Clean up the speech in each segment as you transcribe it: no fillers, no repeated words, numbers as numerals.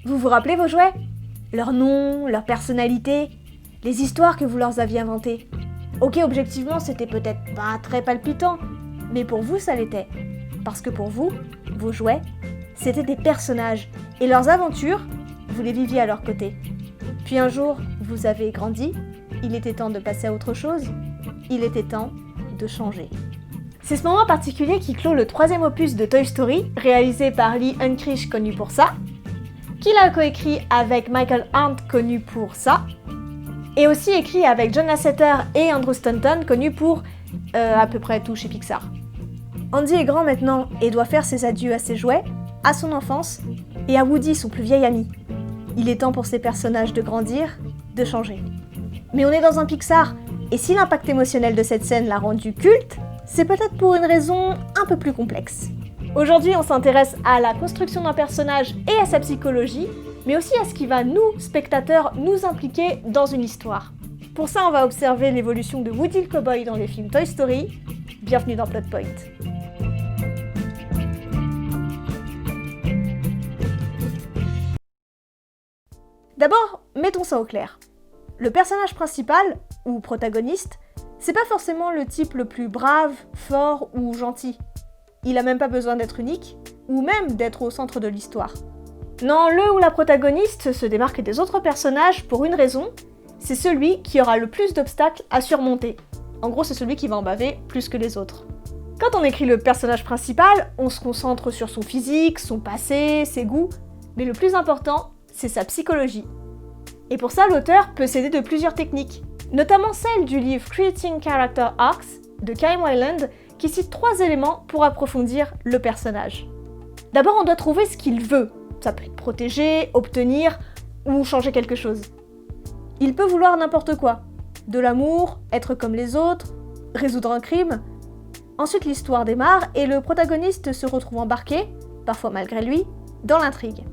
Vous vous rappelez vos jouets? Leurs noms, leur personnalité, les histoires que vous leur aviez inventées. Ok, objectivement, c'était peut-être pas très palpitant, mais pour vous, ça l'était. Parce que pour vous, vos jouets, c'était des personnages, et leurs aventures, vous les viviez à leur côté. Puis un jour, vous avez grandi, il était temps de passer à autre chose, il était temps de changer. C'est ce moment particulier qui clôt le 3e opus de Toy Story, réalisé par Lee Unkrich, connu pour ça, qu'il a coécrit avec Michael Arndt, connu pour ça, et aussi écrit avec John Lasseter et Andrew Stanton, connus pour à peu près tout chez Pixar. Andy est grand maintenant et doit faire ses adieux à ses jouets, à son enfance et à Woody, son plus vieil ami. Il est temps pour ces personnages de grandir, de changer. Mais on est dans un Pixar, et si l'impact émotionnel de cette scène l'a rendu culte, c'est peut-être pour une raison un peu plus complexe. Aujourd'hui, on s'intéresse à la construction d'un personnage et à sa psychologie, mais aussi à ce qui va nous, spectateurs, nous impliquer dans une histoire. Pour ça, on va observer l'évolution de Woody le Cowboy dans les films Toy Story. Bienvenue dans Plot Point. D'abord, mettons ça au clair. Le personnage principal, ou protagoniste, c'est pas forcément le type le plus brave, fort ou gentil. Il a même pas besoin d'être unique, ou même d'être au centre de l'histoire. Non, le ou la protagoniste se démarque des autres personnages pour une raison, c'est celui qui aura le plus d'obstacles à surmonter. En gros, c'est celui qui va en baver plus que les autres. Quand on écrit le personnage principal, on se concentre sur son physique, son passé, ses goûts, mais le plus important, c'est sa psychologie. Et pour ça, l'auteur peut s'aider de plusieurs techniques, notamment celle du livre Creating Character Arcs de Kyle Weiland, qui cite 3 éléments pour approfondir le personnage. D'abord, on doit trouver ce qu'il veut. Ça peut être protéger, obtenir ou changer quelque chose. Il peut vouloir n'importe quoi. De l'amour, être comme les autres, résoudre un crime. Ensuite, l'histoire démarre et le protagoniste se retrouve embarqué, parfois malgré lui, dans l'intrigue.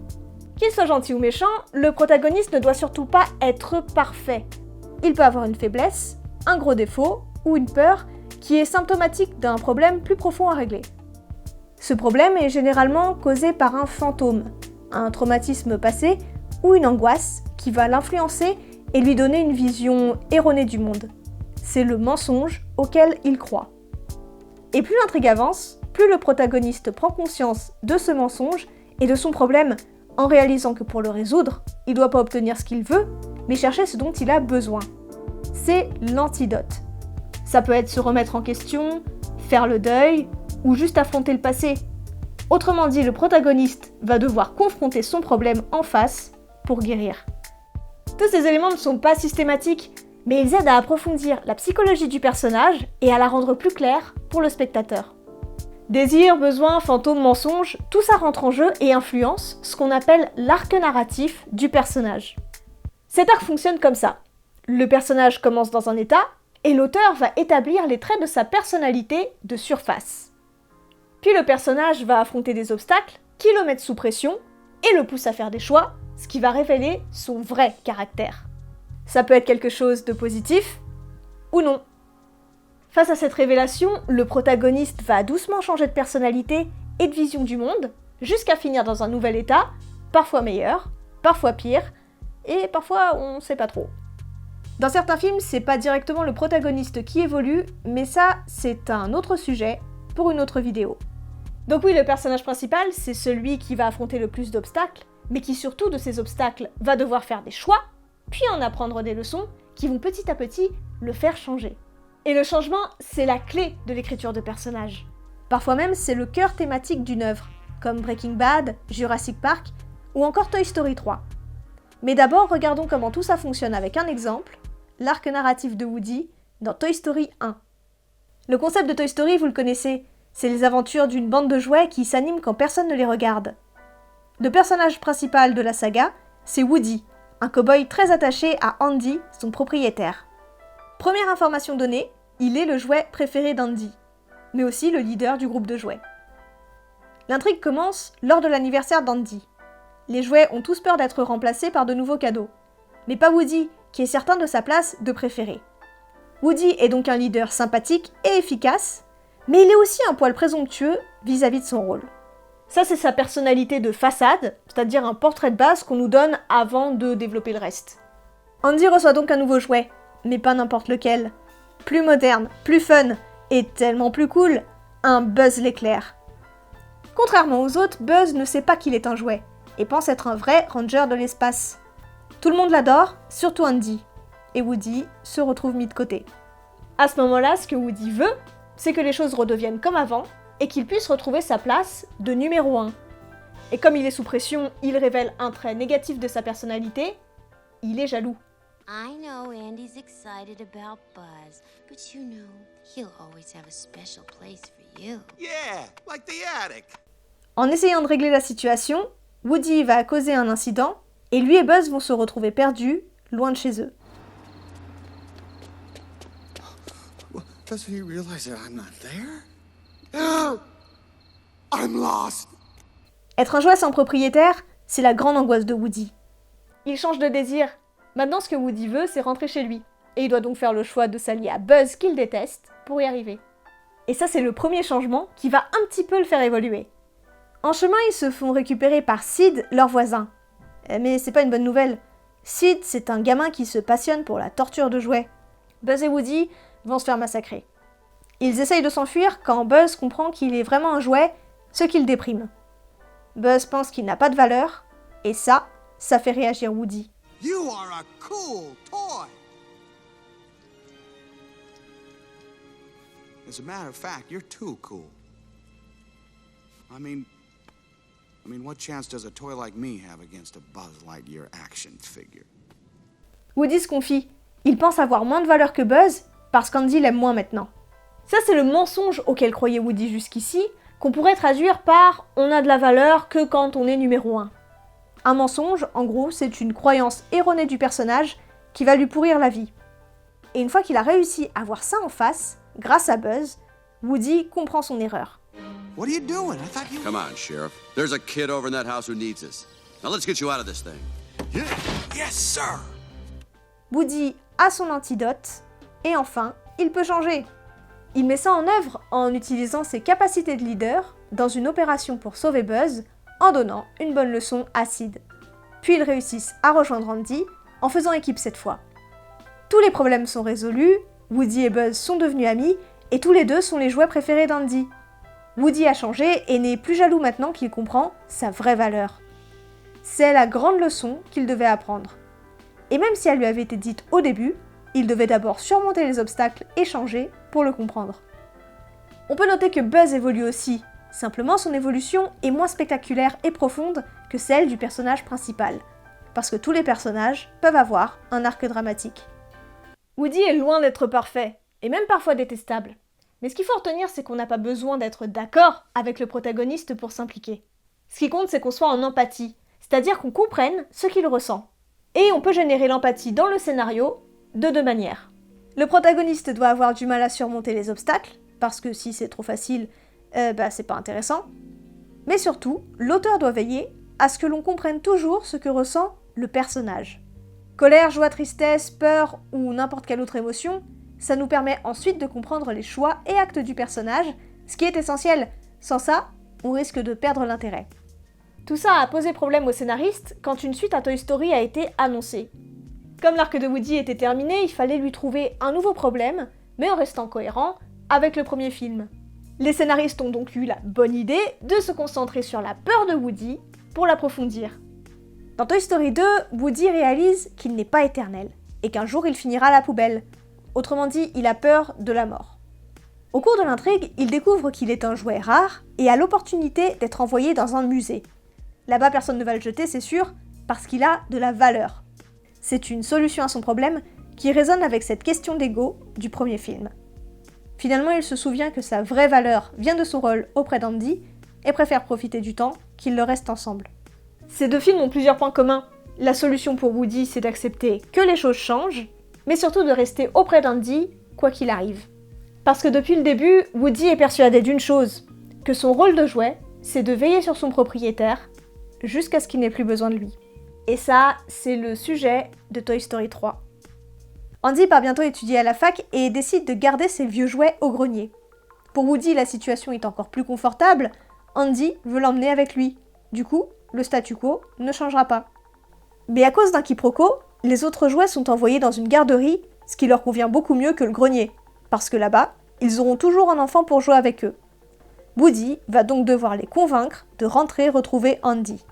Qu'il soit gentil ou méchant, le protagoniste ne doit surtout pas être parfait. Il peut avoir une faiblesse, un gros défaut ou une peur qui est symptomatique d'un problème plus profond à régler. Ce problème est généralement causé par un fantôme, un traumatisme passé ou une angoisse qui va l'influencer et lui donner une vision erronée du monde. C'est le mensonge auquel il croit. Et plus l'intrigue avance, plus le protagoniste prend conscience de ce mensonge et de son problème en réalisant que pour le résoudre, il ne doit pas obtenir ce qu'il veut, mais chercher ce dont il a besoin. C'est l'antidote. Ça peut être se remettre en question, faire le deuil, ou juste affronter le passé. Autrement dit, le protagoniste va devoir confronter son problème en face pour guérir. Tous ces éléments ne sont pas systématiques, mais ils aident à approfondir la psychologie du personnage et à la rendre plus claire pour le spectateur. Désir, besoin, fantôme, mensonge, tout ça rentre en jeu et influence ce qu'on appelle l'arc narratif du personnage. Cet arc fonctionne comme ça. Le personnage commence dans un état, et l'auteur va établir les traits de sa personnalité de surface. Puis le personnage va affronter des obstacles qui le mettent sous pression et le poussent à faire des choix, ce qui va révéler son vrai caractère. Ça peut être quelque chose de positif ou non. Face à cette révélation, le protagoniste va doucement changer de personnalité et de vision du monde, jusqu'à finir dans un nouvel état, parfois meilleur, parfois pire, et parfois on sait pas trop. Dans certains films, c'est pas directement le protagoniste qui évolue, mais ça, c'est un autre sujet pour une autre vidéo. Donc oui, le personnage principal, c'est celui qui va affronter le plus d'obstacles, mais qui surtout de ces obstacles va devoir faire des choix, puis en apprendre des leçons qui vont petit à petit le faire changer. Et le changement, c'est la clé de l'écriture de personnages. Parfois même, c'est le cœur thématique d'une œuvre, comme Breaking Bad, Jurassic Park, ou encore Toy Story 3. Mais d'abord, regardons comment tout ça fonctionne avec un exemple, l'arc narratif de Woody dans Toy Story 1. Le concept de Toy Story, vous le connaissez, c'est les aventures d'une bande de jouets qui s'animent quand personne ne les regarde. Le personnage principal de la saga, c'est Woody, un cow-boy très attaché à Andy, son propriétaire. Première information donnée, il est le jouet préféré d'Andy, mais aussi le leader du groupe de jouets. L'intrigue commence lors de l'anniversaire d'Andy. Les jouets ont tous peur d'être remplacés par de nouveaux cadeaux, mais pas Woody, qui est certain de sa place de préféré. Woody est donc un leader sympathique et efficace, mais il est aussi un poil présomptueux vis-à-vis de son rôle. Ça, c'est sa personnalité de façade, c'est-à-dire un portrait de base qu'on nous donne avant de développer le reste. Andy reçoit donc un nouveau jouet, mais pas n'importe lequel. Plus moderne, plus fun, et tellement plus cool, un Buzz l'éclair. Contrairement aux autres, Buzz ne sait pas qu'il est un jouet, et pense être un vrai ranger de l'espace. Tout le monde l'adore, surtout Andy, et Woody se retrouve mis de côté. À ce moment-là, ce que Woody veut, c'est que les choses redeviennent comme avant, et qu'il puisse retrouver sa place de numéro 1. Et comme il est sous pression, il révèle un trait négatif de sa personnalité, il est jaloux. I know Andy's excited about Buzz, but you know, he'll always have a special place for you. Yeah, like the attic. En essayant de régler la situation, Woody va causer un incident, et lui et Buzz vont se retrouver perdus, loin de chez eux. Does he realize that I'm not there? I'm lost. Être un jouet sans propriétaire, c'est la grande angoisse de Woody. Il change de désir. Maintenant, ce que Woody veut, c'est rentrer chez lui. Et il doit donc faire le choix de s'allier à Buzz, qu'il déteste, pour y arriver. Et ça, c'est le premier changement qui va un petit peu le faire évoluer. En chemin, ils se font récupérer par Sid, leur voisin. Mais c'est pas une bonne nouvelle. Sid, c'est un gamin qui se passionne pour la torture de jouets. Buzz et Woody vont se faire massacrer. Ils essayent de s'enfuir quand Buzz comprend qu'il est vraiment un jouet, ce qui le déprime. Buzz pense qu'il n'a pas de valeur, et ça fait réagir Woody. You are a cool toy. As a matter of fact, you're too cool. I mean, what chance does a toy like me have against a Buzz Lightyear action figure? Woody se confie. Il pense avoir moins de valeur que Buzz, parce qu'Andy l'aime moins maintenant. Ça, c'est le mensonge auquel croyait Woody jusqu'ici, qu'on pourrait traduire par « on a de la valeur que quand on est numéro 1 ». Un mensonge, en gros, c'est une croyance erronée du personnage qui va lui pourrir la vie. Et une fois qu'il a réussi à voir ça en face, grâce à Buzz, Woody comprend son erreur. What are you doing? I thought you... Come on, Sheriff. There's a kid over in that house who needs us. Now let's get you out of this thing. Yeah. Yes, sir. Woody a son antidote, et enfin, il peut changer. Il met ça en œuvre en utilisant ses capacités de leader dans une opération pour sauver Buzz, en donnant une bonne leçon à Sid. Puis ils réussissent à rejoindre Andy, en faisant équipe cette fois. Tous les problèmes sont résolus, Woody et Buzz sont devenus amis, et tous les deux sont les jouets préférés d'Andy. Woody a changé et n'est plus jaloux maintenant qu'il comprend sa vraie valeur. C'est la grande leçon qu'il devait apprendre. Et même si elle lui avait été dite au début, il devait d'abord surmonter les obstacles et changer pour le comprendre. On peut noter que Buzz évolue aussi, simplement son évolution est moins spectaculaire et profonde que celle du personnage principal, parce que tous les personnages peuvent avoir un arc dramatique. Woody est loin d'être parfait, et même parfois détestable. Mais ce qu'il faut retenir, c'est qu'on n'a pas besoin d'être d'accord avec le protagoniste pour s'impliquer. Ce qui compte, c'est qu'on soit en empathie, c'est-à-dire qu'on comprenne ce qu'il ressent. Et on peut générer l'empathie dans le scénario de deux manières. Le protagoniste doit avoir du mal à surmonter les obstacles, parce que si c'est trop facile, c'est pas intéressant. Mais surtout, l'auteur doit veiller à ce que l'on comprenne toujours ce que ressent le personnage. Colère, joie, tristesse, peur ou n'importe quelle autre émotion, ça nous permet ensuite de comprendre les choix et actes du personnage, ce qui est essentiel. Sans ça, on risque de perdre l'intérêt. Tout ça a posé problème aux scénaristes quand une suite à Toy Story a été annoncée. Comme l'arc de Woody était terminé, il fallait lui trouver un nouveau problème, mais en restant cohérent avec le premier film. Les scénaristes ont donc eu la bonne idée de se concentrer sur la peur de Woody pour l'approfondir. Dans Toy Story 2, Woody réalise qu'il n'est pas éternel, et qu'un jour il finira à la poubelle. Autrement dit, il a peur de la mort. Au cours de l'intrigue, il découvre qu'il est un jouet rare et a l'opportunité d'être envoyé dans un musée. Là-bas, personne ne va le jeter, c'est sûr, parce qu'il a de la valeur. C'est une solution à son problème qui résonne avec cette question d'ego du premier film. Finalement, il se souvient que sa vraie valeur vient de son rôle auprès d'Andy et préfère profiter du temps qu'ils le restent ensemble. Ces deux films ont plusieurs points communs. La solution pour Woody, c'est d'accepter que les choses changent, mais surtout de rester auprès d'Andy, quoi qu'il arrive. Parce que depuis le début, Woody est persuadé d'une chose, que son rôle de jouet, c'est de veiller sur son propriétaire, jusqu'à ce qu'il n'ait plus besoin de lui. Et ça, c'est le sujet de Toy Story 3. Andy part bientôt étudier à la fac et décide de garder ses vieux jouets au grenier. Pour Woody, la situation est encore plus confortable. Andy veut l'emmener avec lui. Du coup, le statu quo ne changera pas. Mais à cause d'un quiproquo, les autres jouets sont envoyés dans une garderie, ce qui leur convient beaucoup mieux que le grenier, parce que là-bas, ils auront toujours un enfant pour jouer avec eux. Woody va donc devoir les convaincre de rentrer retrouver Andy.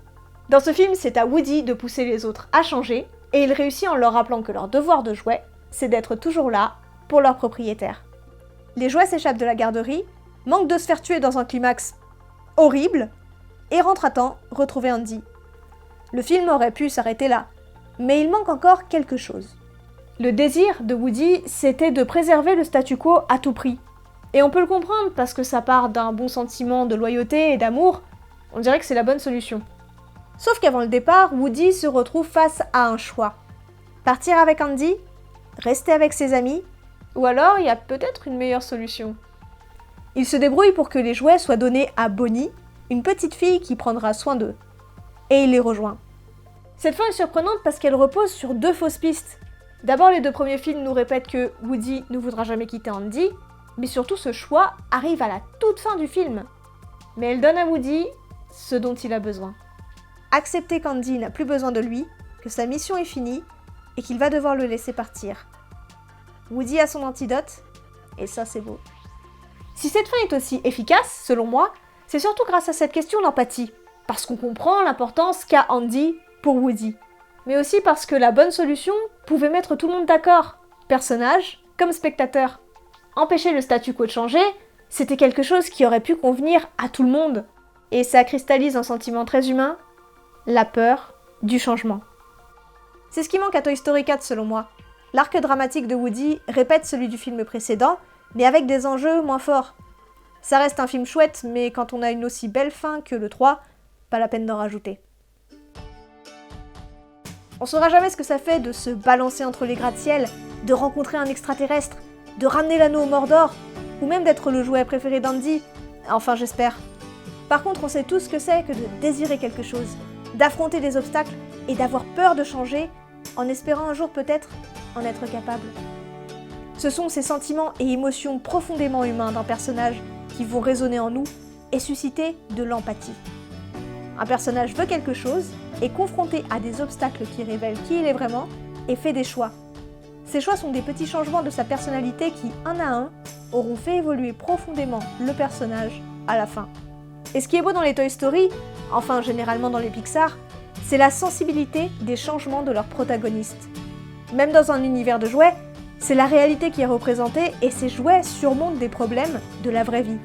Dans ce film, c'est à Woody de pousser les autres à changer, et il réussit en leur rappelant que leur devoir de jouet, c'est d'être toujours là pour leur propriétaire. Les jouets s'échappent de la garderie, manquent de se faire tuer dans un climax horrible, et rentrent à temps retrouver Andy. Le film aurait pu s'arrêter là, mais il manque encore quelque chose. Le désir de Woody, c'était de préserver le statu quo à tout prix. Et on peut le comprendre parce que ça part d'un bon sentiment de loyauté et d'amour, on dirait que c'est la bonne solution. Sauf qu'avant le départ, Woody se retrouve face à un choix. Partir avec Andy, rester avec ses amis, ou alors il y a peut-être une meilleure solution. Il se débrouille pour que les jouets soient donnés à Bonnie, une petite fille qui prendra soin d'eux. Et il les rejoint. Cette fin est surprenante parce qu'elle repose sur deux fausses pistes. D'abord, les deux premiers films nous répètent que Woody ne voudra jamais quitter Andy, mais surtout ce choix arrive à la toute fin du film. Mais elle donne à Woody ce dont il a besoin. Accepter qu'Andy n'a plus besoin de lui, que sa mission est finie, et qu'il va devoir le laisser partir. Woody a son antidote, et ça c'est beau. Si cette fin est aussi efficace, selon moi, c'est surtout grâce à cette question d'empathie, parce qu'on comprend l'importance qu'a Andy pour Woody. Mais aussi parce que la bonne solution pouvait mettre tout le monde d'accord, personnage comme spectateur. Empêcher le statu quo de changer, c'était quelque chose qui aurait pu convenir à tout le monde. Et ça cristallise un sentiment très humain, la peur du changement. C'est ce qui manque à Toy Story 4 selon moi. L'arc dramatique de Woody répète celui du film précédent, mais avec des enjeux moins forts. Ça reste un film chouette, mais quand on a une aussi belle fin que le 3, pas la peine d'en rajouter. On saura jamais ce que ça fait de se balancer entre les gratte-ciel, de rencontrer un extraterrestre, de ramener l'anneau au Mordor, ou même d'être le jouet préféré d'Andy. Enfin, j'espère. Par contre, on sait tous ce que c'est que de désirer quelque chose, d'affronter des obstacles et d'avoir peur de changer, en espérant un jour peut-être en être capable. Ce sont ces sentiments et émotions profondément humains d'un personnage qui vont résonner en nous et susciter de l'empathie. Un personnage veut quelque chose, est confronté à des obstacles qui révèlent qui il est vraiment et fait des choix. Ces choix sont des petits changements de sa personnalité qui, un à un, auront fait évoluer profondément le personnage à la fin. Et ce qui est beau dans les Toy Story, enfin généralement dans les Pixar, c'est la sensibilité des changements de leurs protagonistes. Même dans un univers de jouets, c'est la réalité qui est représentée et ces jouets surmontent des problèmes de la vraie vie.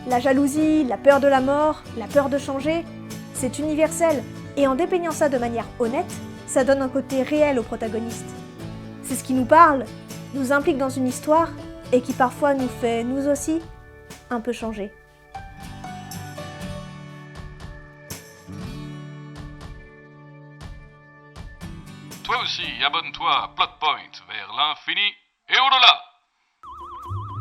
La jalousie, la peur de la mort, la peur de changer, c'est universel et en dépeignant ça de manière honnête, ça donne un côté réel au protagoniste. C'est ce qui nous parle, nous implique dans une histoire et qui parfois nous fait, nous aussi, un peu changer. Toi aussi, abonne-toi à Plotpoint vers l'infini et au-delà.